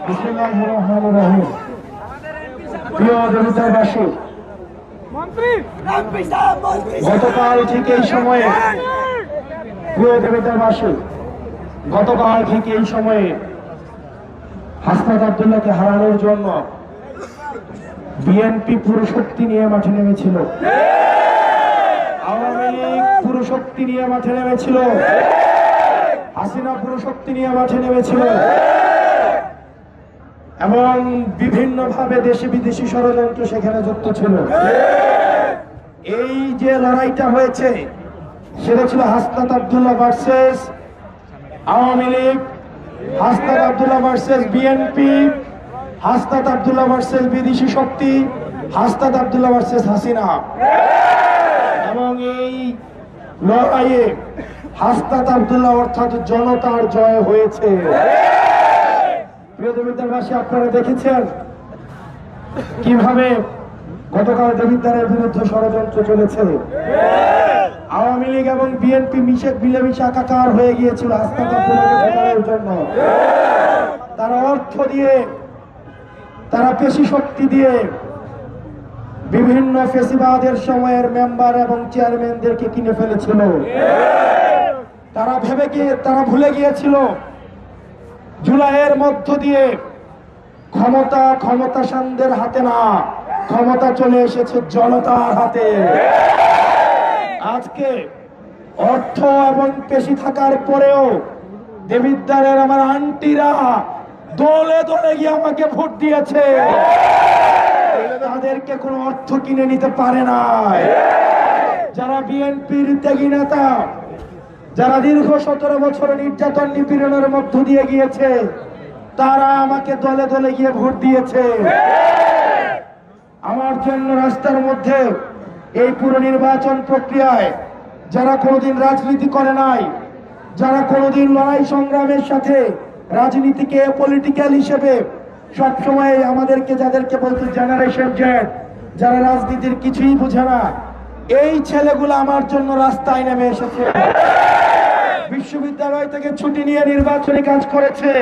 বিসমিল্লাহির রহমানির রহিম। প্রিয় দেবিদ্বারবাসী, গতকাল ঠিক এই সময়ে প্রিয় দেবিদ্বারবাসী গতকাল ঠিক এই সময়ে হাসনাত আব্দুল্লাহকে হারানোর জন্য বিএনপি পুরো শক্তি নিয়ে মাঠে নেমেছিল, আওয়ামী লীগ পুরো শক্তি নিয়ে মাঠে নেমেছিল, হাসিনা পুরো শক্তি নিয়ে মাঠে নেমেছিল এবং বিভিন্ন ভাবে দেশি বিদেশি ষড়যন্ত্র সেখানে যুক্ত ছিল। এই যে লড়াইটা হয়েছে সেটা ছিল Hasnat Abdullah versus Awami League, Hasnat Abdullah versus BNP, Hasnat Abdullah versus বিদেশি শক্তি, হাসনাত আব্দুল্লাহ ভার্সেস হাসিনা। এবং এই লড়াইয়ে হাসনাত আব্দুল্লাহ অর্থাৎ জনতার জয় হয়েছে। প্রিয় দেবিদ্বারবাসী, আপনারা দেখেছেন কিভাবে গতকাল দেবিদ্বারের বিরুদ্ধে ষড়যন্ত্র চলেছে। আওয়ামী লীগ এবং বিএনপি মিলেমিশে একাকার হয়ে গিয়েছিল হাসনাত আব্দুল্লাহকে ঠেকানোর জন্য। তারা অর্থ দিয়ে, তারা পেশি শক্তি দিয়ে বিভিন্ন ফেসিবাদের সময়ের মেম্বার এবং চেয়ারম্যানদেরকে কিনে ফেলেছিল। তারা ভুলে গিয়েছিল জুলাইয়ের মধ্য দিয়ে ক্ষমতাশানদের হাতে না, ক্ষমতা চলে এসেছে জনতার হাতে। আজকে অর্থ এবং পেশি থাকার পরেও দেবিদ্বারের আমার আন্টিরা দলে দলে গিয়ে আমাকে ভোট দিয়েছে, তাদেরকে কোনো অর্থ কিনে নিতে পারে না। যারা বিএনপির ত্যাগী নেতা, যারা দীর্ঘ 17 বছর নির্যাতন নিপীড়নের মধ্য দিয়ে গিয়েছে, তারা আমাকে দলে দলে গিয়ে ভোট দিয়েছে। আমার জন্য রাস্তার মধ্যে এই পুরো নির্বাচন প্রক্রিয়ায় যারা কোনোদিন রাজনীতি করে নাই, যারা কোনোদিন লড়াই সংগ্রামের সাথে রাজনীতিকে পলিটিক্যাল হিসেবে সবসময় আমাদেরকে যাদেরকে বলতো জেনারেশন জেড, যারা রাজনীতির কিছুই বুঝে না, এই ছেলেগুলো আমার জন্য রাস্তায় নেমে এসেছে। বিশ্ববিদ্যালয় থেকে ছুটি নিয়ে নির্বাচনী কাজ করেছে,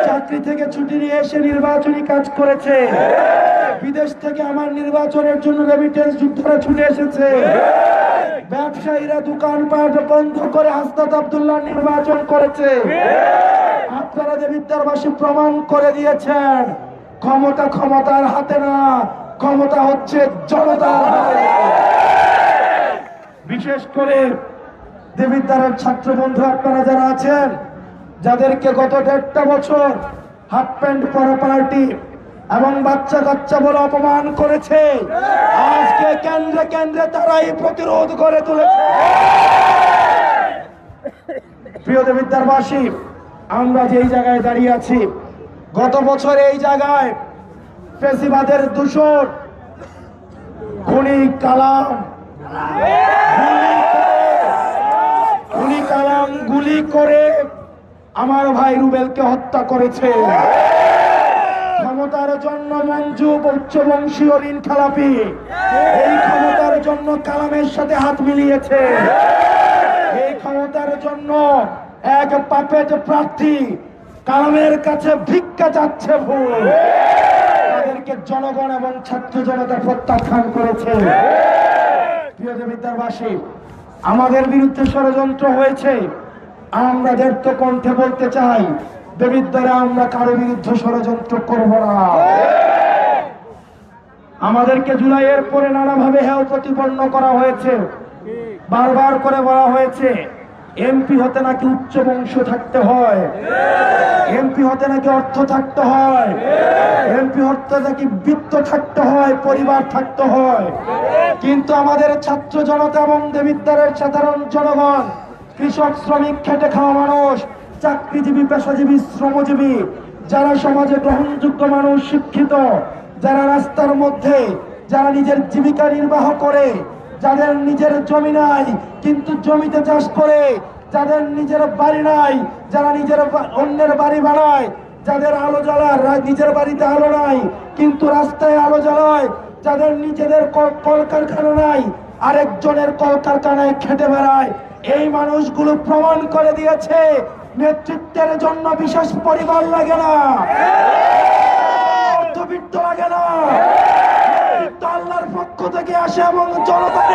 চাকরি থেকে ছুটি নিয়ে এসে নির্বাচনী কাজ করেছে, বিদেশ থেকে আমার নির্বাচনের জন্য রেমিটেন্স যোদ্ধারা ছুটে এসেছে, ব্যবসায়ীরা দোকানপাট বন্ধ করে হাসনাত আব্দুল্লাহ নির্বাচন করেছে। আপনারা দেবিদ্বারবাসী প্রমাণ করে দিয়েছেন ক্ষমতার হাতে না, ক্ষমতা হচ্ছে জনতার হাতে। বিশেষ করে দেবিদ্বারের ছাত্র বন্ধু আপনারা যারা আছেন, যাদেরকে গত 1.5 বছর হাফ প্যান্ট পরা পার্টি এবং বাচ্চা কাচ্চা বলে অপমান করেছে, আজকে কেন্দ্রে কেন্দ্রে তারাই প্রতিরোধ করে তুলেছে। প্রিয় দেবিদ্বারবাসী, আমরা যেই জায়গায় দাঁড়িয়ে আছি, গত বছর এই জায়গায় ফেসিবাদের দূষণ খুনি কালাম গুলি করে আমার ভাই রুবেলকে হত্যা করেছে। ক্ষমতার জন্য মঞ্জু উচ্চবংশীয় ঋণ খেলাপি এই ক্ষমতার জন্য কালামের সাথে হাত মিলিয়েছে। এই ক্ষমতার জন্য এক পাপেট প্রার্থী কালামের কাছে ভিক্ষা চাচ্ছে ভুল, তাদেরকে জনগণ এবং ছাত্র জনতা প্রত্যাখ্যান করেছে। প্রিয় দেবিদ্বারবাসী, আমাদের বিরুদ্ধে ষড়যন্ত্র হয়েছে, আমরা ব্যর্থ কণ্ঠে বলতে চাই, দেবিদ্বারে আমরা কারো বিরুদ্ধে ষড়যন্ত্র করব না। আমাদেরকে জুলাইয়ের পরে নানাভাবে হেয় প্রতিপন্ন করা হয়েছে, বারবার করে বলা হয়েছে এমপি হতে নাকি উচ্চ বংশ থাকতে হয়, এমপি হতে নাকি অর্থ থাকতে হয়, এমপি হতে নাকি বৃত্ত থাকতে হয়, পরিবার থাকতে হয়। কিন্তু আমাদের ছাত্র জনতা এবং দেবিদ্বারের সাধারণ জনগণ, কৃষক শ্রমিক খেটে খাওয়া মানুষ, চাকরিজীবী পেশাজীবী শ্রমজীবী, যারা সমাজে গ্রহণযোগ্য মানুষ, শিক্ষিত, যারা রাস্তার মধ্যে, যারা নিজের জীবিকা নির্বাহ করে, যাদের নিজের জমি নাই কিন্তু জমিতে চাষ করে, যাদের নিজের বাড়ি নাই, যারা নিজের অন্যের বাড়ি বানায়, যাদের আলো জ্বালার নিজের বাড়িতে আলো নাই কিন্তু রাস্তায় আলো জ্বালায়, যাদের নিজেদের কলকারখানা নাই আরেকজনের কলকারখানায় খেটে বেড়ায়, এই মানুষগুলো প্রমাণ করে দিয়েছে নেতৃত্বের জন্য বিশেষ পরিবার লাগে না, অর্থবিত্ত লাগে না, নেতৃত্ব আল্লাহর পক্ষ থেকে আসে এবং জনতার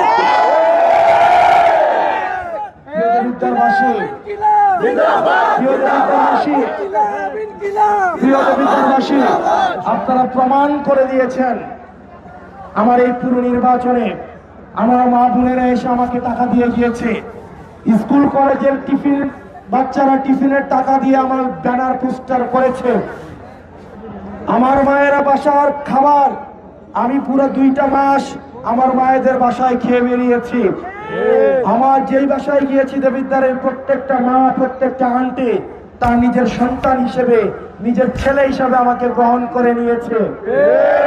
আপনারা প্রমাণ করে দিয়েছেন। আমার এই পুরো নির্বাচনে আমার মা বোনেরা এসে আমাকে টাকা দিয়ে গিয়েছে। স্কুল কলেজের টিফিন, বাচ্চারা টিফিনের টাকা দিয়ে আমার ব্যানার পোস্টার করেছে। আমার মায়েরা বাসার খাবার আমি পুরো 2টা মাস আমার মায়েদের বাসায় খেয়ে বেরিয়েছি। আমার যেই বাসায় গিয়েছি দেবিদ্বারের প্রত্যেকটা মা, প্রত্যেকটা আন্টি তার নিজের সন্তান হিসেবে, নিজের ছেলে হিসেবে আমাকে গ্রহণ করে নিয়েছে।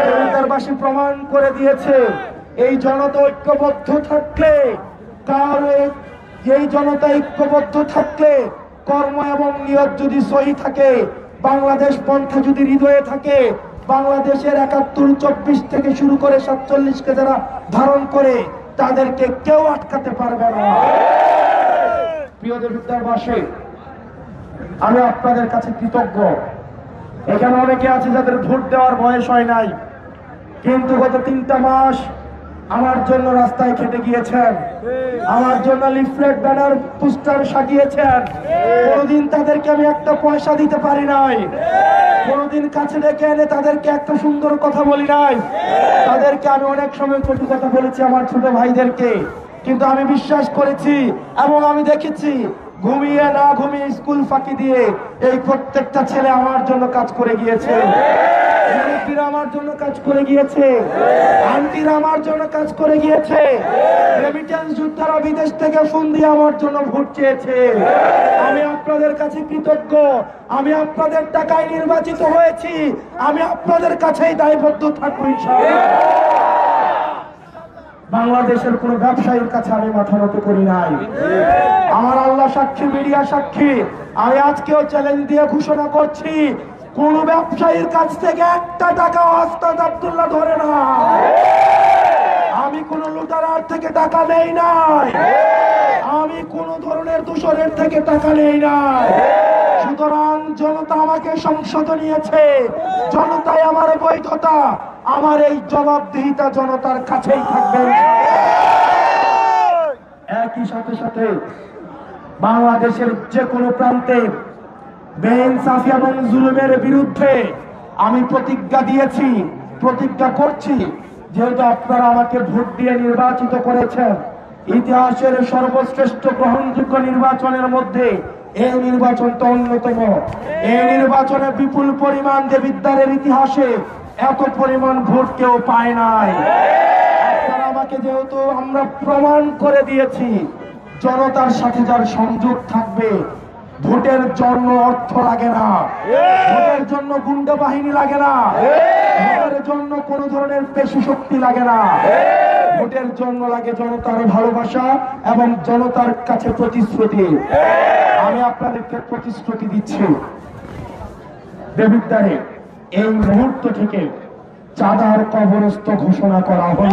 দেবিদ্বারবাসী প্রমাণ করে দিয়েছে এই জনতা ঐক্যবদ্ধ থাকলে, এই জনতা ঐক্যবদ্ধ থাকলে, কর্ম এবং নিয়ত যদি সহি থাকে, বাংলাদেশ পন্থা যদি হৃদয়ে থাকে, বাংলাদেশের 71, 24 থেকে শুরু করে 47কে যারা ধারণ করে তাদেরকে কেউ আটকাতে পারবে না। প্রিয় দেবিদ্বারবাসী, আমি আপনাদের কাছে কৃতজ্ঞ। এখানে অনেকে আছে যাদের ভোট দেওয়ার বয়স হয় নাই, কিন্তু গত 3টা মাস আমার জন্য রাস্তায় খেটে গিয়েছেন, আমার জন্য লিফলেট, ব্যানার, পোস্টার সাজিয়েছেন। কোনোদিন তাদেরকে আমি একটা পয়সা দিতে পারি নাই, কোনোদিন কাছে ডেকে এনে তাদেরকে একটা সুন্দর কথা বলি নাই। তাদেরকে আমি অনেক সময় কটু কথা বলেছি, আমার ছোট ভাইদেরকে, কিন্তু আমি বিশ্বাস করেছি এবং আমি দেখেছি ঘুমিয়ে না ঘুমিয়ে স্কুল ফাঁকি দিয়ে এই প্রত্যেকটা ছেলে আমার জন্য কাজ করে গিয়েছে। মুরব্বীরা আমার জন্য কাজ করে গিয়েছে, আন্টিরা আমার জন্য কাজ করে গিয়েছে, রেমিটেন্স যোদ্ধারা বিদেশ থেকে ফোন দিয়ে আমার জন্য ভোট চেয়েছে। আমি আপনাদের কাছে কৃতজ্ঞ। আমি আপনাদের টাকায় নির্বাচিত হয়েছি, আমি আপনাদের কাছেই দায়বদ্ধ থাকবো ইনশাআল্লাহ। বাংলাদেশের কোন ব্যবসায়ীর কাছে আমি মাথা নত করি নাই। আমার আল্লাহ সাক্ষী, মিডিয়া সাক্ষী, আমি আজকেও চ্যালেঞ্জ দিয়ে ঘোষণা করছি, কোন ব্যবসায়ীর কাছ থেকে একটা টাকা ওস্তাদ আব্দুল্লাহ ধরে না। আমি কোন লুটারার থেকে টাকা নেই নাই, আমি কোন ধরনের দূষণের থেকে টাকা নেই নাই। সুতরাং জনতা আমাকে সংসদে নিয়েছে, জনতাই আমার বৈধতা, আমার এই জবাবদিহিতা জনতার কাছেই থাকবে। একই সাথে সাথে বাংলাদেশের যে কোনো প্রান্তে বেইনসাফি এবং জুলুমের বিরুদ্ধে আমি প্রতিজ্ঞা দিয়েছি, প্রতিজ্ঞা করছি, যেহেতু আপনারা আমাকে ভোট দিয়ে নির্বাচিত করেছেন, ইতিহাসের সর্বশ্রেষ্ঠ গ্রহণযোগ্য নির্বাচনের মধ্যে এই নির্বাচনটা অন্যতম। এই নির্বাচনে বিপুল পরিমাণ দেবিদ্বারের ইতিহাসে এত পরিমাণ ভোট কেউ পায় নাই। আপনারা আমাকে যেহেতু আমরা প্রমাণ করে দিয়েছি, জনতার সাথে যার সংযোগ থাকবে, ভোটের জন্য অর্থ লাগে না, ভোটের জন্য গুন্ডা বাহিনী লাগে না, ভোটের জন্য কোন ধরনের পেশি শক্তি লাগে না, ভোটের জন্য লাগে জনতার ভালোবাসা এবং জনতার কাছে প্রতিশ্রুতি। আমি আপনাদেরকে প্রতিশ্রুতি দিচ্ছি, দেবিদ্বারে এই মুহূর্ত থেকে চাঁদার কবরস্থ ঘোষণা করা হল।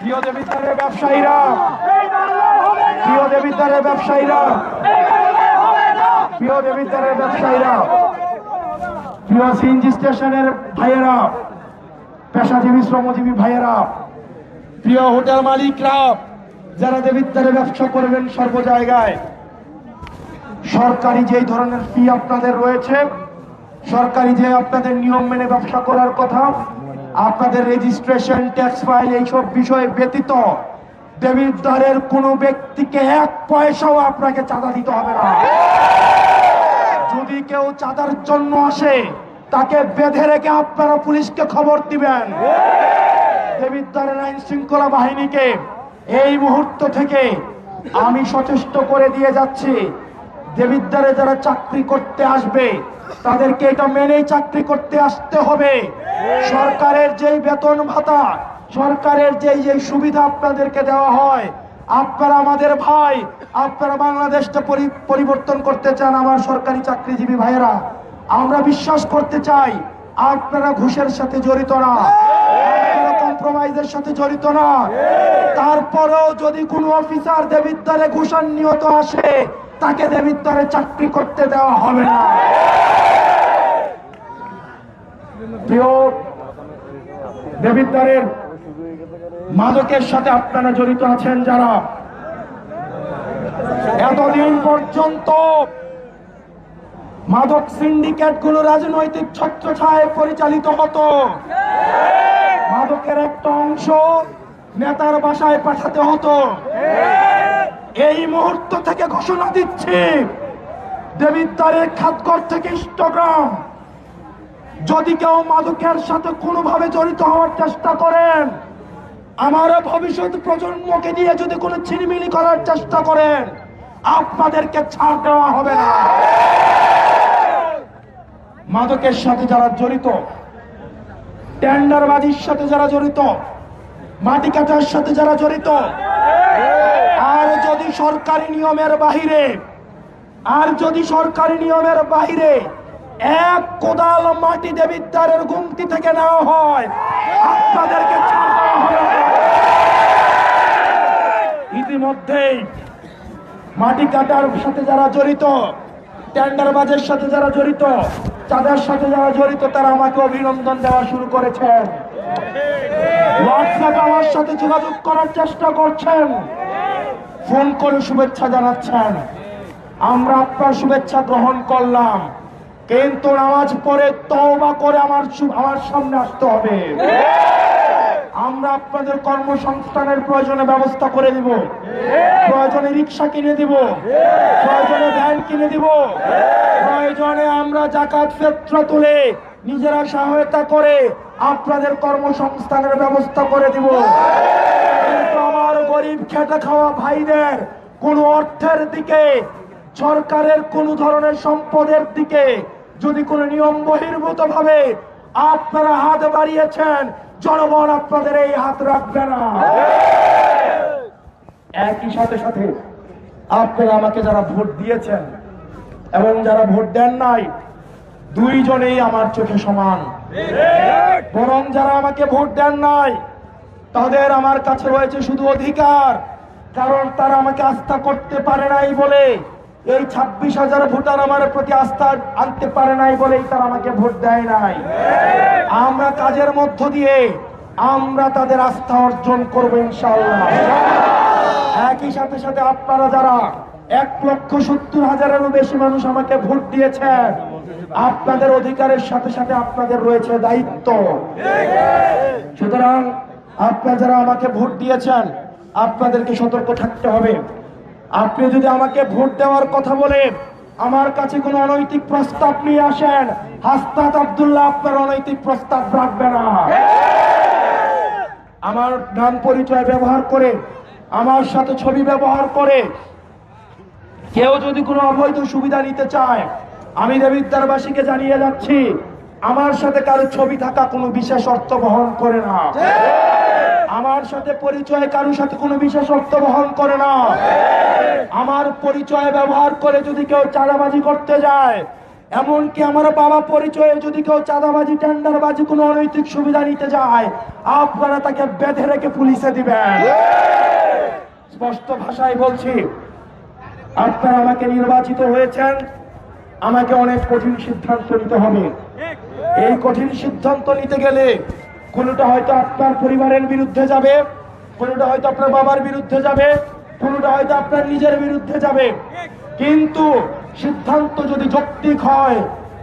প্রিয় দেবিদ্বারের ব্যবসায়ীরা, প্রিয় দেবিদ্বারের ব্যবসায়ীরা, প্রিয় দেবিদ্বারের ব্যবসায়ীরা, প্রিয় সিএনজি স্টেশনের ভাইয়েরা, পেশাজীবী শ্রমজীবী ভাইয়েরা, প্রিয় হোটেল মালিকরা, যারা দেবিদ্বারে ব্যবসা করবেন সর্ব জায়গায়, সরকারি যে ধরনের ফি আপনাদের রয়েছে, সরকারি যে আপনাদের নিয়ম মেনে ব্যবসা করার কথা, আপনাদের রেজিস্ট্রেশন, ট্যাক্স ফাইল, এইসব বিষয় ব্যতীত দেবিদ্বারের কোন ব্যক্তিকে 1 পয়সাও আপনাকে চাঁদা দিতে হবে না। যদি কেউ চাঁদার জন্য আসে, তাকে বেঁধে রেখে আপনারা পুলিশকে খবর দিবেন। দেবিদ্বারের আইন শৃঙ্খলা বাহিনীকে এই মুহূর্ত থেকে আমি সচেষ্ট করে দিয়ে যাচ্ছি, দেবিদ্বারে যারা চাকরি করতে আসবে তাদেরকে এটা মেনেই চাকরি করতে আসতে হবে। সরকারের যেই বেতন ভাতা, সরকারের যেই সুবিধা আপনাদেরকে দেওয়া হয়, আপনারা আমাদের ভাই, আপনারা বাংলাদেশটা পরিবর্তন করতে চান। আমার সরকারি চাকরিজীবী ভাইয়েরা, আমরা বিশ্বাস করতে চাই আপনারা ঘুষের সাথে জড়িত না, আপনারা কম্প্রোমাইজের সাথে জড়িত না। তারপরেও যদি কোনো অফিসার দেবিদ্বারে ঘুষান নিহত আসে, তাকে দেবিদ্বারে চাকরি করতে দেওয়া হবে না। প্রিয় দেবিদ্বারের মাদকের সাথে আপনারা জড়িত আছেন যারা, এতদিন পর্যন্ত মাদক সিন্ডিকেট গুলো রাজনৈতিক ছত্রছায়ায় পরিচালিত হতো। মাদকের একটা অংশ নেতার বাসায় পাঠাতে হতো। এই মুহূর্ত থেকে ঘোষণা দিচ্ছি, দেবিদ্বারের খাতঘর থেকে ইষ্টগ্রাম যদি কেউ মাদকের সাথে কোনোভাবে জড়িত হওয়ার চেষ্টা করেন, আমার ভবিষ্যৎ প্রজন্মকে দিয়ে যদি কোনো ছিনিমিনি করার চেষ্টা করেন, আপনাদেরকে ছাড় দেওয়া হবে না। মাদকের সাথে যারা জড়িত, টেন্ডারবাজির সাথে যারা জড়িত, মাটি কাটার সাথে যারা জড়িত, আর যদি সরকারি নিয়মের বাহিরে এক কোদাল মাটি দেবিদ্বারের গুমতি থেকে নেওয়া হয়, আপনাদেরকে ছাড় দেওয়া হবে না। ইতিমধ্যেই মাটি কাটার সাথে যারা জড়িত, টেন্ডারবাজের সাথে যারা জড়িত, চাঁদার সাথে যারা জড়িত, তারা আমাকে অভিনন্দন দেওয়া শুরু করেছেন। হোয়াটসঅ্যাপে আমার সাথে যোগাযোগ করার চেষ্টা করছেন, ফোন করে শুভেচ্ছা জানাচ্ছেন। আমরা আপনার শুভেচ্ছা গ্রহণ করলাম, কিন্তু নামাজ পড়ে তওবা করে আমার সামনে আসতে হবে। আমরা আপনাদের কর্মসংস্থানের প্রয়োজনে ব্যবস্থা করে দিব, প্রয়োজনে রিক্সা কিনে দিব, প্রয়োজনে ভ্যান কিনে দিব, প্রয়োজনে আমরা যাকাত ফিতরা তুলে নিজেরা সহায়তা করে আপনাদের কর্মসংস্থানের ব্যবস্থা করে দিব। কিন্তু আমার গরিব খেটে খাওয়া ভাইদের কোনো অর্থের দিকে, সরকারের কোন ধরনের সম্পদের দিকে যদি কোনো নিয়ম বহির্ভূত ভাবে আপনারা হাত বাড়িয়েছেন, জনগণ আপনাদের এই হাত রাখবে না। একই সাথে সাথে আপনারা আমাকে যারা ভোট দিয়েছেন এবং যারা ভোট দেন নাই, দুইজনেই আমার চোখে সমান। বরং যারা আমাকে ভোট দেন নাই, তাদের আমার কাছে রয়েছে শুধু অধিকার, কারণ তারা আমাকে আস্থা করতে পারে নাই বলে, এই 26,000 ভোটার আমার প্রতি আস্থা আনতে পারে নাই বলেই তারা আমাকে ভোট দেয় নাই। আমরা কাজের মধ্য দিয়ে আমরা তাদের আস্থা অর্জন করবো ইনশাআল্লাহ। একই সাথে সাথে আপনারা যারা 1,70,000-এরও বেশি মানুষ আমাকে ভোট দিয়েছেন, আপনাদের অধিকারের সাথে সাথে আপনাদের রয়েছে দায়িত্ব। সুতরাং আপনারা যারা আমাকে ভোট দিয়েছেন, আপনাদেরকে সতর্ক থাকতে হবে। আপনি যদি আমাকে ভোট দেওয়ার কথা বলে আমার কাছে কোনো অনৈতিক প্রস্তাব নিয়ে আসেন, হাসনাত আব্দুল্লাহ আপনার অনৈতিক প্রস্তাব রাখবে না। আমার নাম পরিচয় ব্যবহার করে, আমার সাথে ছবি ব্যবহার করে কেউ যদি কোনো অবৈধ সুবিধা নিতে চায়, আমি দেবিদ্বারবাসীকে জানিয়ে যাচ্ছি, আমার সাথে কারো ছবি থাকা কোনো বিশেষ অর্থ বহন করে না। আমার সাথে পরিচয় কারোর সাথে কোনো বিশেষ অর্থ বহন করে না। আমার পরিচয় ব্যবহার করে যদি কেউ চাঁদাবাজি করতে যায়, এমনকি আমার বাবা পরিচয়ে যদি কেউ চাঁদাবাজি, টেন্ডারবাজি, কোনো অনৈতিক সুবিধা নিতে যায়, আপনারা তাকে বেঁধে রেখে পুলিশে দিবেন। স্পষ্ট ভাষায় বলছি, আপনারা আমাকে নির্বাচিত হয়েছেন, আমাকে অনেক কঠিন সিদ্ধান্ত নিতে হবে। এই কঠিন সিদ্ধান্ত নিতে গেলে কোনোটা হয়তো আপনার পরিবারের বিরুদ্ধে যাবে, কোনোটা হয়তো আপনার বাবার বিরুদ্ধে যাবে, কোনোটা হয়তো আপনার নিজের বিরুদ্ধে যাবে, কিন্তু সিদ্ধান্ত যদি যৌক্তিক হয়,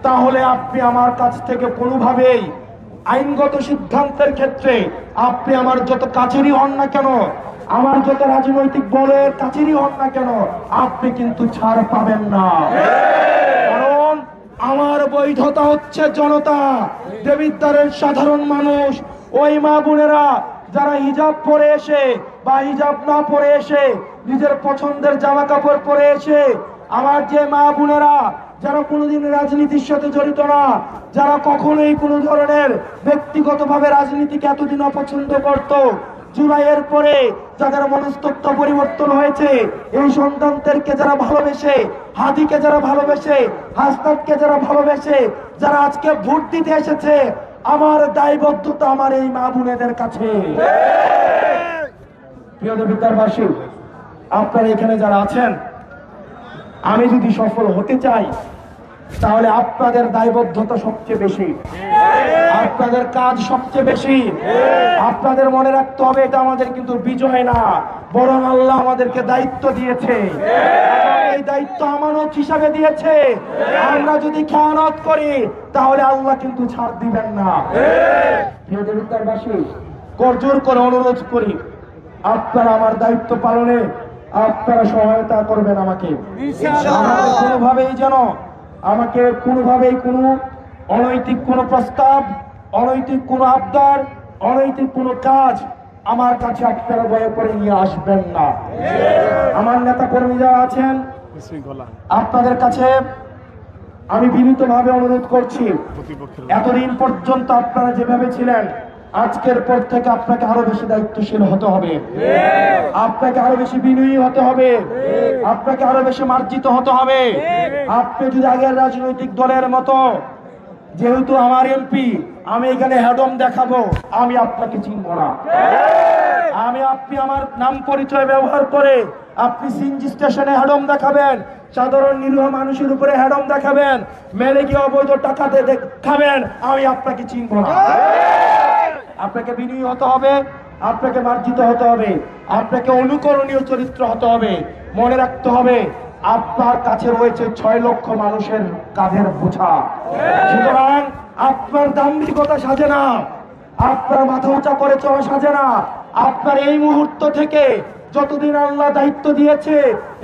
তাহলে আপনি আমার কাছ থেকে কোনোভাবেই আইনগত সিদ্ধান্তের ক্ষেত্রে আপনি আমার যত কাছেরই হন না কেন, আমার যত রাজনৈতিক বলের কাছেরই হন না কেন, আপনি কিন্তু ছাড় পাবেন না। কারণ আমার বৈধতা হচ্ছে জনতা, দেবিদ্বারের সাধারণ মানুষ, ওই মা বোনেরা যারা হিজাব পরে এসে বা হিজাব না পরে এসে নিজের পছন্দের জামা কাপড় পরে এসে, আমার যে মা বোনেরা যারা কোনোদিন রাজনীতির সাথে জড়িত না, যারা কখনোই কোনো ধরনের ব্যক্তিগতভাবে রাজনীতিকে এতদিন অপছন্দ করত, জুলাইয়ের পরে যাদের মনস্তত্ব পরিবর্তন হয়েছে, এই সন্তানদেরকে যারা ভালোবেসে, হাদিকে যারা ভালোবেসে, হাসনাতকে যারা ভালোবেসে, যারা আজকে ভোট দিতে এসেছে, আমার দায়বদ্ধতা আমার এই মা বোনেদের কাছে। প্রিয় দেবিদ্বারবাসী, আপনারা এখানে যারা আছেন, আমি যদি সফল হতে চাই তাহলে আপনাদের দায়বদ্ধতা সবচেয়ে বেশি, আপনাদের কাজ সবচেয়ে বেশি। আপনাদের মনে রাখতে হবে এটা আমাদের কিন্তু বিজয় না, বরং আল্লাহ আমাদেরকে দায়িত্ব দিয়েছে। এই দায়িত্ব আমানত হিসাবে দিয়েছে। আমরা যদি খেয়ানত করি তাহলে আল্লাহ কিন্তু ছাড় দিবেন না। প্রিয় দেবিদ্বারবাসী, করজোর করে অনুরোধ করি, আপনারা আমার দায়িত্ব পালনে আপনারা সহায়তা করবেন আমাকে। আমাকে কোনোভাবেই কোনো অনৈতিক কোনো প্রস্তাব, অনৈতিক কোনো আবদার, অনৈতিক কোনো কাজ আমার কাছে আপনারা দয়া করে নিয়ে আসবেন না। আমার নেতা কর্মী যারা আছেন, আপনাদের কাছে আমি বিনীতভাবে অনুরোধ করছি, এতদিন পর্যন্ত আপনারা যেভাবে ছিলেন, আজকের পর থেকে আপনাকে আরো বেশি দায়িত্বশীল হতে হবে, আপনাকে আরো বেশি বিনয়ী হতে হবে, আপনাকে আরো বেশি মার্জিত হতে হবে। আপনি যদি আগের রাজনৈতিক দলের মতো, যেহেতু আমার এমপি, আমি এখানে হ্যাডম দেখাবো, আমি আপনাকে চিনব না। আপনি আমার নাম পরিচয় ব্যবহার করে আপনি সিএনজি স্টেশনে হ্যাডম দেখাবেন, সাধারণ নিরীহ মানুষের উপরে হ্যাডম দেখাবেন, মেলে গিয়ে অবৈধ টাকা খাবেন, আমি আপনাকে চিনব না। আপনাকে বিনয়ী হতে হবে, আপনাকে মার্জিত হতে হবে, আপনাকে অনুকরণীয় চরিত্র হতে হবে। মনে রাখতে হবে আপনার কাছে রয়েছে 6 লক্ষ মানুষের কাঁধের বোঝা। সুতরাং আপনার দাম্ভিকতা সাজে না, আপনার মাথা উঁচা করে চলা সাজে না। আপনার এই মুহূর্ত থেকে যতদিন আল্লাহ দায়িত্ব দিয়েছে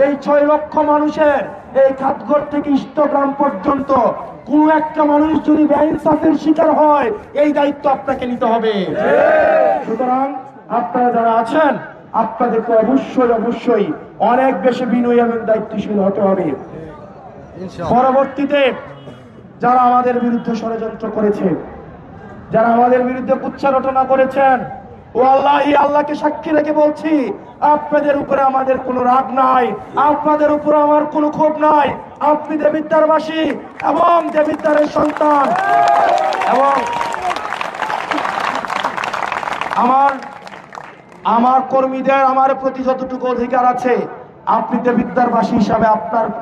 এই 6 লক্ষ মানুষের, এই খাতঘর থেকে ইষ্টগ্রাম পর্যন্ত কোন একটা মানুষ যদি বেইনসাফের শিকার হয়, এই দায়িত্ব আপনাকে নিতে হবে। সুতরাং আপনারা যারা আছেন, আপনাদেরকে অবশ্যই অনেক বেশি বিনয়ী এবং দায়িত্বশীল হতে হবে। পরবর্তীতে যারা আমাদের বিরুদ্ধে ষড়যন্ত্র করেছে, যারা আমাদের বিরুদ্ধে কুৎসা রটনা করেছেন, ও আল্লাহকে সাক্ষী রেখে বলছি, আপনাদের উপরে আমাদের কোনো রাগ নাই, আপনাদের উপরে আমার কোনো ক্ষোভ নাই। আপনি দেবিদ্বারবাসী এবং দেবিদ্বারের সন্তান, এবং আমার কর্মীদের আমার প্রতি যতটুকু অধিকার আছে, আপনি দেবিদ্বারবাসী হিসাবে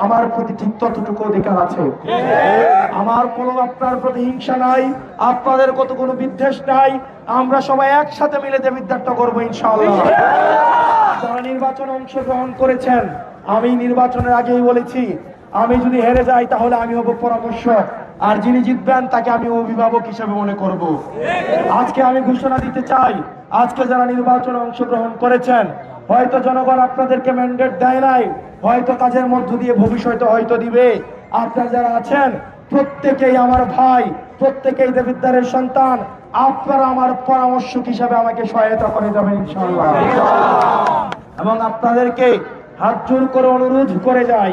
আমার প্রতি ঠিক ততটুকু অধিকার আছে। আমার কোনো আপনার প্রতি হিংসা নাই, আপনাদের কত কোনো বিদ্বেষ নাই। আমরা সবাই একসাথে মিলে দেবিদ্বারটা করবো ইনশাআল্লাহ। যারা নির্বাচনে অংশগ্রহণ করেছেন, আমি নির্বাচনের আগেই বলেছি, আমি যদি হেরে যাই তাহলে আমি হব পরামর্শক, আর যিনি জিতবেন তাকে আমি অভিভাবক হিসেবে মনে করব। আজকে আমি ঘোষণা দিতে চাই, আজকে যারা নির্বাচনে অংশগ্রহণ করেছেন, হয়তো জনগণ আপনাদেরকে ম্যান্ডেট দেয় নাই, হয়তো কাজের মধ্য দিয়ে ভবিষ্যতে হয়তো দিবে। আপনারা যারা আছেন প্রত্যেকেই আমার ভাই, প্রত্যেকেই দেবিদ্বারের সন্তান। আপনারা আমার পরামর্শক হিসাবে আমাকে সহায়তা করে যাবেন ইনশাআল্লাহ। এবং আপনাদেরকে হাত জোর করে অনুরোধ করে যাই,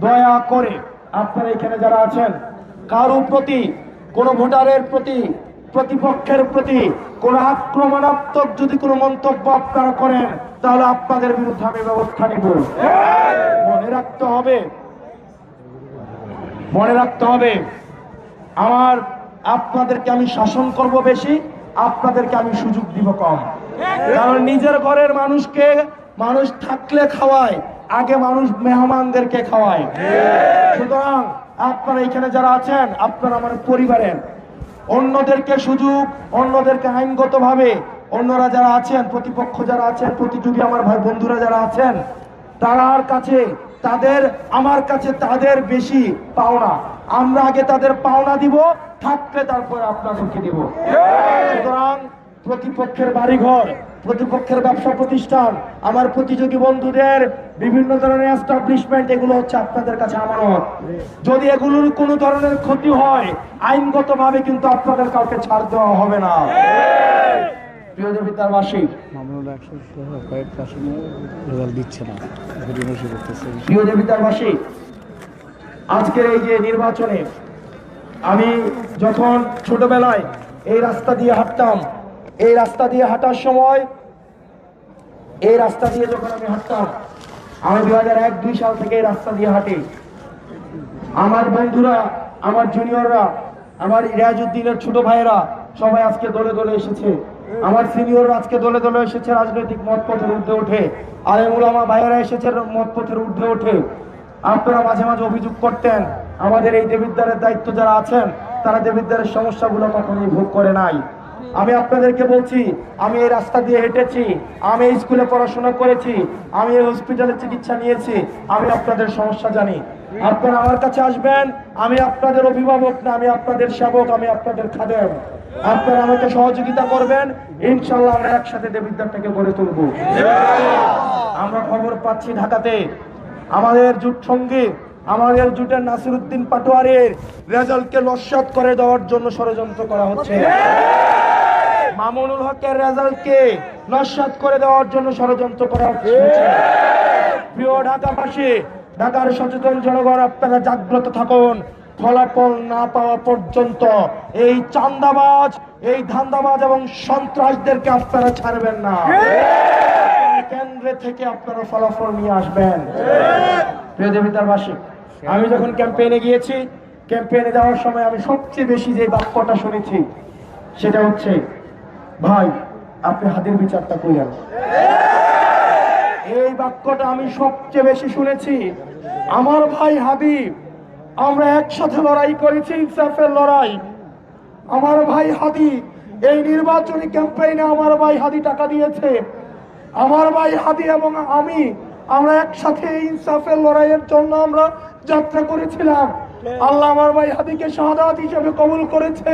দয়া করে আপনারা এখানে যারা আছেন, কারো প্রতি, কোন ভোটারের প্রতি, প্রতিপক্ষের প্রতি কোন আক্রমণাত্মক যদি কোনো মন্তব্য আপনারা করেন, তাহলে আপনাদের বিরুদ্ধে আমি ব্যবস্থা নিব। মনে রাখতে হবে আপনাদেরকে আমি শাসন করব বেশি, আপনাদেরকে আমি সুযোগ দিব কম। কারণ নিজের ঘরের মানুষকে মানুষ থাকলে খাওয়ায়, আগে মানুষ মেহমানদেরকে খাওয়ায়। সুতরাং আপনারা এখানে যারা আছেন, আপনারা আমার পরিবারের, অন্যদেরকে সুযোগ, অন্যদেরকে আইনগতভাবে, অন্যরা যারা আছেন, প্রতিপক্ষ যারা আছেন, প্রতিযোগী আমার ভাই বন্ধুরা যারা আছেন, তার কাছে আমার কাছে তাদের বেশি পাওনা। আমরা আগে তাদের পাওনা দিব, থাকলে তারপরে আপনাদেরকে দিব। সুতরাং প্রতিপক্ষের বাড়িঘর, প্রতিপক্ষের ব্যবসা প্রতিষ্ঠান, আমার প্রতিযোগী বন্ধুদের বিভিন্ন ধরনের এস্টাবলিশমেন্ট, এগুলো হচ্ছে আপনাদের কাছে আমানত। যদি এগুলোর কোনো ধরনের ক্ষতি হয়, আইনগতভাবে কিন্তু আপনাদের কাউকে ছাড় দেওয়া হবে না। প্রিয় দেবিদ্বারবাসী, প্রিয় দেবিদ্বারবাসী, আজকের এই যে নির্বাচনে আমি যখন ছোটবেলায় এই রাস্তা দিয়ে হাঁটতাম, এই রাস্তা দিয়ে হাঁটার সময়, এই রাস্তা দিয়ে যখন আমি হাঁটতাম, আমি 2001-2 সাল থেকে এই রাস্তা দিয়ে হাঁটি। আমার বন্ধুরা, আমার জুনিয়ররা আমার রিয়াজউদ্দিনের ছোট ভাইয়েরা সবাই আজকে দলে দলে এসেছে, আমার সিনিয়র আজকে দলে দলে এসেছে রাজনৈতিক মতপথের ঊর্ধ্বে ওঠে, আলেম উলামা ভাইয়েরা এসেছে মতপথের ঊর্ধ্বে ওঠে। আপনারা মাঝে মাঝে অভিযোগ করতেন আমাদের এই দেবিদ্বারের দায়িত্ব যারা আছেন তারা দেবিদ্বারের সমস্যাগুলো কখনোই ভোগ করে নাই। আমি আপনাদেরকে বলছি, আমি এই রাস্তা দিয়ে হেঁটেছি, আমি এই স্কুলে পড়াশোনা করেছি, আমি এই হসপিটালে চিকিৎসা নিয়েছি, আমি আপনাদের সমস্যা জানি। আপনারা আমার কাছে আসবেন, আমি আপনাদের অভিভাবক না, আমি আপনাদের সেবক, আমি আপনাদের খাদেম। আপনারা আমাকে সহযোগিতা করবেন, ইনশাল্লাহ আমরা একসাথে দেবিদ্বারটাকে গড়ে তুলব। আমরা খবর পাচ্ছি ঢাকাতে আমাদের জোট সঙ্গী, আমাদের জোটের নাসিরউদ্দিন পাটোয়ারির রেজাল্টকে নস্যাৎ করে দেওয়ার জন্য ষড়যন্ত্র করা হচ্ছে। মামুনুল হকের রেজাল্টকে নস্যাৎ করে দেওয়ার জন্য ষড়যন্ত্র করা হচ্ছে। প্রিয় ঢাকাবাসী, ঢাকার সচেতন জনগণ, আপনারা জাগ্রত থাকুন। ফলাফল না পাওয়া পর্যন্ত এই চাঁদাবাজ, এই ধান্দাবাজ এবং সন্ত্রাসদেরকে আপনারা ছাড়বেন না। কেন্দ্রে থেকে আপনারা ফলাফল নিয়ে আসবেন। প্রিয় দেবিদ্বারবাসী, আমি যখন ক্যাম্পেইনে গিয়েছি, ক্যাম্পেইনে যাওয়ার সময় আমি সবচেয়ে বেশি যে বাক্যটা শুনেছি সেটা হচ্ছে, ভাই আপনি হাদির বিচারটা কইলেন। এই বাক্যটা আমি সবচেয়ে বেশি শুনেছি। আমার ভাই হাদি, আমরা একসাথে লড়াই করেছি, ইনসাফের লড়াই। আমার ভাই হাদি এই নির্বাচনী ক্যাম্পেইনে আমার ভাই হাদি টাকা দিয়েছে। আমার ভাই হাদি এবং আমরা একসাথে ইনসাফের লড়াইয়ের জন্য আমরা যাত্রা করেছিলাম। আল্লাহ আমার ভাই হাদিকে শাহাদাত হিসেবে কবুল করেছে।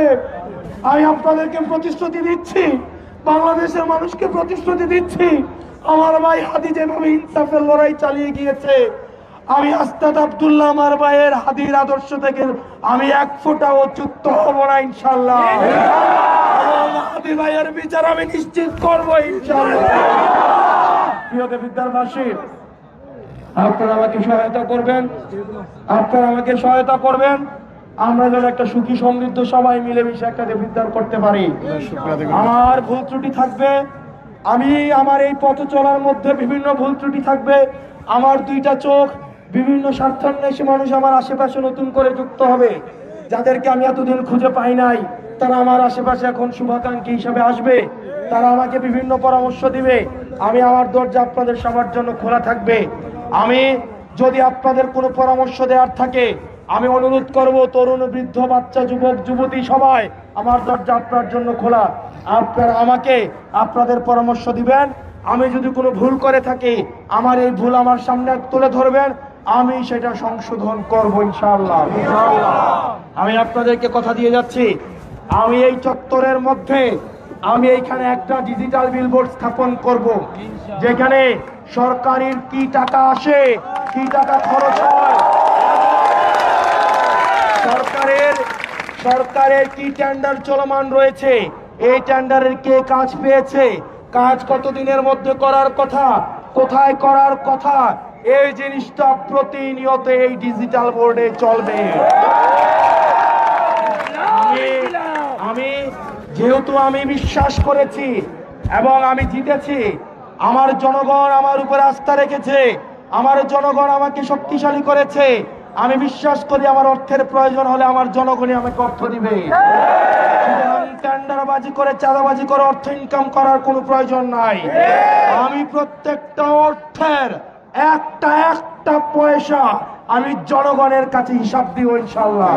আমি আপনাদেরকে প্রতিশ্রুতি দিচ্ছি, বাংলাদেশের মানুষকে প্রতিশ্রুতি দিচ্ছি, আমার ভাই হাদি যেভাবে ইনসাফের লড়াই চালিয়ে গিয়েছে, আমি আস্তাদ আব্দুল্লাহ আমার ভাইয়ের হাদির আদর্শ থেকে আমি এক ফোঁটাও চ্যুত হব না ইনশাআল্লাহ। হাদি ভাইয়ের বিচার আমি নিশ্চিত করবো ইনশাআল্লাহ। প্রিয় দেবিদ্বারবাসী, আপনারা আমাকে সহায়তা করবেন, আপনারা আমাকে সহায়তা করবেন। আমরা যেন একটা সুখী সমৃদ্ধ সবাই মিলেমিশে একটা দেবিদ্বার করতে পারি। আমার ভুল ত্রুটি থাকবে, আমি আমার এই পথ চলার মধ্যে বিভিন্ন ভুল ত্রুটি থাকবে। আমার দুইটা চোখ, বিভিন্ন স্বার্থান্বেষী মানুষ আমার আশেপাশে নতুন করে যুক্ত হবে, যাদেরকে আমি এতদিন খুঁজে পাই নাই। তারা আমার আশেপাশে এখন শুভাকাঙ্ক্ষী হিসেবে আসবে, তারা আমাকে বিভিন্ন পরামর্শ দিবে। আমি আমার দরজা আপনাদের সবার জন্য খোলা থাকবে। আমি যদি আপনাদের কোনো পরামর্শ দেওয়ার থাকে, আমি অনুরোধ করব, তরুণ বৃদ্ধ বাচ্চা যুবক যুবতী সবাই, আমার দরজা আপনার জন্য খোলা। আপনারা আমাকে আপনাদের পরামর্শ দিবেন। আমি যদি কোনো ভুল করে থাকি, আমার এই ভুল আমার সামনে তুলে ধরবেন, আমি সেটা সংশোধন করব ইনশাআল্লাহ। আমি আপনাদেরকে কথা দিয়ে যাচ্ছি, আমি এই চত্বরের মধ্যে আমি এইখানে একটা ডিজিটাল বিলবোর্ড স্থাপন করব, যেখানে সরকারের কি টাকা আসে, কি টাকা খরচ হয়, সরকারের কি টেন্ডার চলমান রয়েছে, এই টেন্ডারের কে কাজ পেয়েছে, কাজ কতদিনের মধ্যে করার কথা, কোথায় করার কথা, এই জিনিসটা প্রতিনিয়ত এই ডিজিটাল বোর্ডে চলবে। আমি যেহেতু আমি বিশ্বাস করেছি এবং আমি জিতেছি, আমার জনগণ আমার উপরে আস্থা রেখেছে, আমার জনগণ আমাকে শক্তিশালী করেছে, আমি বিশ্বাস করি আমার অর্থের প্রয়োজন হলে আমার জনগণই আমাকে অর্থ দিবে। টেন্ডারবাজি করে, চাঁদাবাজি করে অর্থ ইনকাম করার কোনো প্রয়োজন নাই। আমি প্রত্যেকটা অর্থের একটা পয়সা আমি জনগণের কাছে হিসাব দিব ইনশাআল্লাহ।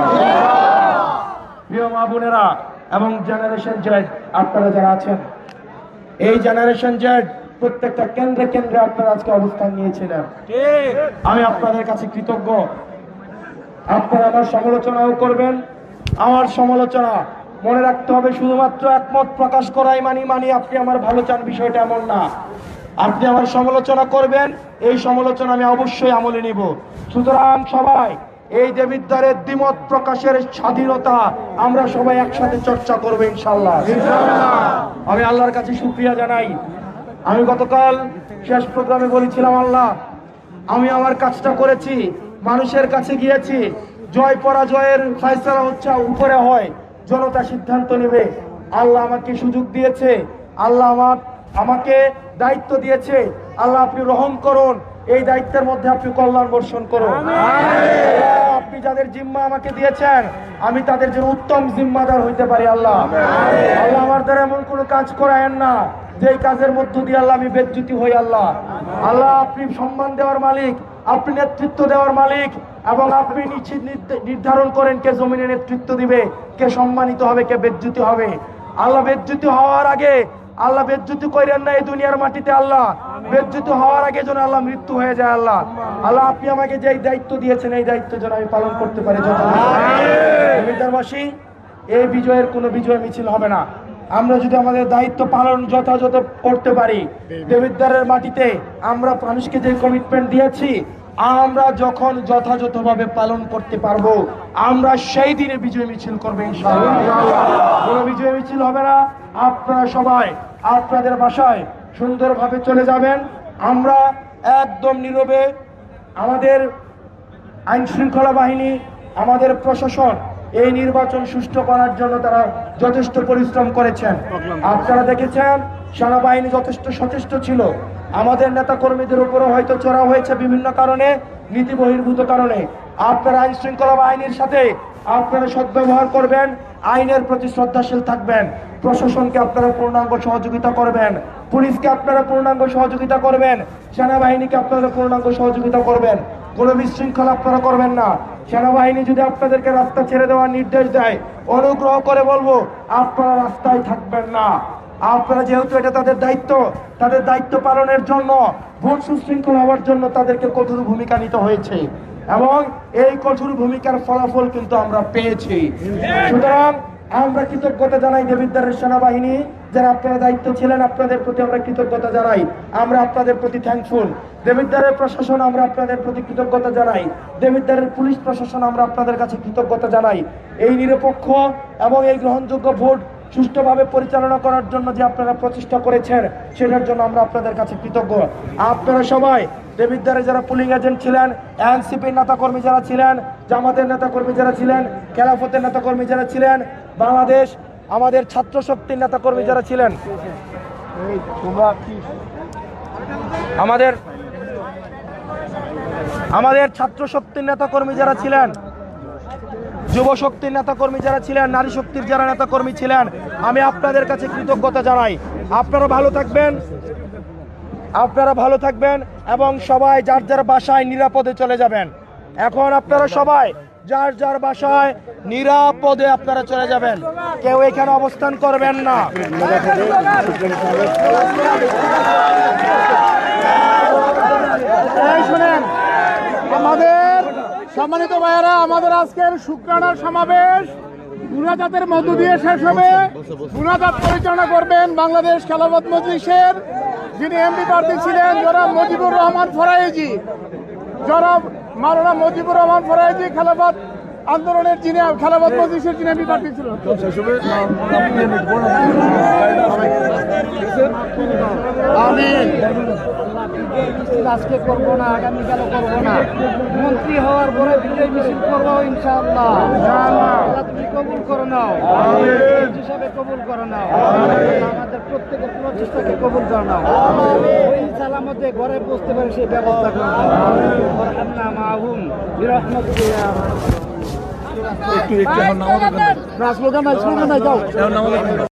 প্রিয় মা বোনেরা এবং জেনারেশন জেড আপনারা যারা আছেন, এই জেনারেশন জেড প্রত্যেকটা কেন্দ্রে কেন্দ্রে আপনারা আজকে অবস্থান নিয়েছিলেন, আমি আপনাদের কাছে কৃতজ্ঞ। আপনারা আমার সমালোচনাও করবেন। আমার সমালোচনা মনে রাখতে হবে, শুধুমাত্র একমত প্রকাশ করাই মানি আপনি আমার ভালো চান, বিষয়টা এমন না। আপনি আমার সমালোচনা করবেন, এই সমালোচনা আমি অবশ্যই আমলে নিব। সুতরাং সবাই এই দেবিদ্বারের দ্বিমত প্রকাশের স্বাধীনতা আমরা সবাই একসাথে চর্চা করবো ইনশাআল্লাহ। আমি আল্লাহর কাছে শুকরিয়া জানাই। আমি গতকাল শেষ প্রোগ্রামে বলেছিলাম, আল্লাহ আমি আমার কাজটা করেছি, মানুষের কাছে গিয়েছি, জয় পরাজয়ের ফয়সালা হচ্ছে উপরে হয়, জনতা সিদ্ধান্ত নেবে। আল্লাহ আমাকে সুযোগ দিয়েছে, আল্লাহ আমাকে দায়িত্ব দিয়েছে, আল্লাহ আপনি রহম করুন, এই দায়িত্বের মধ্যে আপনি কল্যাণ বর্ষণ করুন। আপনি যাদের জিম্মা আমাকে দিয়েছেন আমি তাদের জন্য উত্তম জিম্মাদার হইতে পারি আল্লাহ। আল্লাহ আমার দ্বারা এমন কোনো কাজ করায়েন না যে কাজের মধ্য দিয়ে আল্লাহ আমি বেজ্জতি হই। আল্লাহ আল্লাহ আপনি সম্মান দেওয়ার মালিক, আপনি নেতৃত্ব দেওয়ার মালিক, এবং আপনি নির্ধারণ করেন কে জমিনে নেতৃত্ব দিবে, কে সম্মানিত হবে, কে বেজ্জতি হবে। আল্লাহ বেজ্জতি হওয়ার আগে আল্লাহ বেজ্জতি করেন না এই দুনিয়ার মাটিতে। আল্লাহ বেজ্জতি হওয়ার আগে যেন আল্লাহ মৃত্যু হয়ে যায়। আল্লাহ আল্লাহ আপনি আমাকে যে দায়িত্ব দিয়েছেন এই দায়িত্ব যেন আমি পালন করতে পারি। জমিদারবাসী, এই বিজয়ের কোনো বিজয় মিছিল হবে না আমরা যদি আমাদের দায়িত্ব পালন যথাযথ করতে পারি। দেবিদ্বারের মাটিতে আমরা মানুষকে যে কমিটমেন্ট দিয়েছি আমরা যখন যথাযথভাবে পালন করতে পারবো আমরা সেই দিনে বিজয় মিছিল করবো ইনশাআল্লাহ। কোনো বিজয় মিছিল হবে না, আপনারা সবাই আপনাদের বাসায় সুন্দরভাবে চলে যাবেন। আমরা একদম নীরবে আমাদের আইন শৃঙ্খলা বাহিনী, আমাদের প্রশাসন এই নির্বাচন সুষ্ঠু করার জন্য তারা যথেষ্ট পরিশ্রম করেছেন। আপনারা দেখেছেন সেনাবাহিনী যথেষ্ট সচেষ্ট ছিল। আমাদের নেতা কর্মীদের উপরও হয়তো চড়া হয়েছে বিভিন্ন কারণে, নীতি বহির্ভূত কারণে। আপনারা আইন শৃঙ্খলা বাহিনীর সাথে আপনারা সদ্ব্যবহার করবেন, আইনের প্রতি শ্রদ্ধাশীল থাকবেন, প্রশাসনকে আপনারা পূর্ণাঙ্গ সহযোগিতা করবেন, পুলিশকে আপনারা পূর্ণাঙ্গ সহযোগিতা করবেন, সেনাবাহিনীকে আপনারা পূর্ণাঙ্গ সহযোগিতা করবেন। কোনো বিশৃঙ্খলা আপনারা করবেন না। সেনাবাহিনী যদি আপনাদেরকে রাস্তা ছেড়ে দেওয়ার নির্দেশ দেয় অনুগ্রহ করে বলবো আপনারা রাস্তায় থাকবেন না। আপনারা যেহেতু এটা তাদের দায়িত্ব পালনের জন্য, ভোট সুশৃঙ্খল হওয়ার জন্য তাদেরকে কঠোর ভূমিকা নিতে হয়েছে এবং এই কঠোর ভূমিকার ফলাফল কিন্তু আমরা পেয়েছি। সুতরাং আমরা কৃতজ্ঞতা জানাই দেবিদ্বারের সেনাবাহিনী যারা আপনারা দায়িত্ব ছিলেন, আপনাদের প্রতি আমরা কৃতজ্ঞতা জানাই, আমরা আপনাদের প্রতি থ্যাঙ্কফুল। দেবিদ্বারের প্রশাসন আমরা আপনাদের প্রতি কৃতজ্ঞতা জানাই, দেবিদ্বারের পুলিশ প্রশাসন আমরা আপনাদের কাছে কৃতজ্ঞতা জানাই। এই নিরপেক্ষ এবং এই গ্রহণযোগ্য ভোট সুষ্ঠুভাবে পরিচালনা করার জন্য যে আপনারা প্রচেষ্টা করেছেন সেটার জন্য আমরা আপনাদের কাছে কৃতজ্ঞ। আপনারা সবাই দেবিদ্বারে যারা পুলিং এজেন্ট ছিলেন, এনসিপির নেতাকর্মী যারা ছিলেন, জামাতের নেতাকর্মী যারা ছিলেন, খেলাফতের নেতাকর্মী যারা ছিলেন, বাংলাদেশ আমাদের ছাত্র শক্তির নেতাকর্মী যারা ছিলেন, আমাদের ছাত্র শক্তির নেতাকর্মী যারা ছিলেন, যুব শক্তির নেতাকর্মী যারা ছিলেন, নারী শক্তির যারা নেতাকর্মী ছিলেন, আমি আপনাদের কাছে কৃতজ্ঞতা জানাই। আপনারা ভালো থাকবেন এবং সবাই যার যার বাসায় নিরাপদে চলে যাবেন। এখন আপনারা সবাই যার যার বাসায় নিরাপদে আপনারা চলে যাবেন, কেউ এখানে অবস্থান করবেন না। শুনেন আমাদের সম্মানিত ভাইয়েরা, আমাদের আজকের শুকরানার সমাবেশ মুনাজাতের মধ্য দিয়ে শেষ হবে। মুনাজাত পরিচালনা করবেন বাংলাদেশ খেলাফত মজলিসের যিনি এমপি প্রার্থী ছিলেন জনাব মুজিবুর রহমান ফরায়েজি। জনাব মাওলানা মুজিবুর রহমান ফরায়েজি খেলাফত আন্দোলনের যিনি খেলাফত মজলিসের যিনি এমপি প্রার্থী ছিলেন। আমিন। আজকে করবো না, আগামীকাল করবো না, মন্ত্রী হওয়ার পরে বিজয় মিছিল করবো ইনশাআল্লাহ। আল্লাহ তুমি কবুল করে নাও, হিসাবে কবুল করে নাও, আমাদের প্রত্যেকের প্রচেষ্টাকে কবুল করে নাও। ওই সালামতে ঘরে বসতে পারে সেই ব্যবস্থা করে নাও। একটু স্লোগান নাই যাও।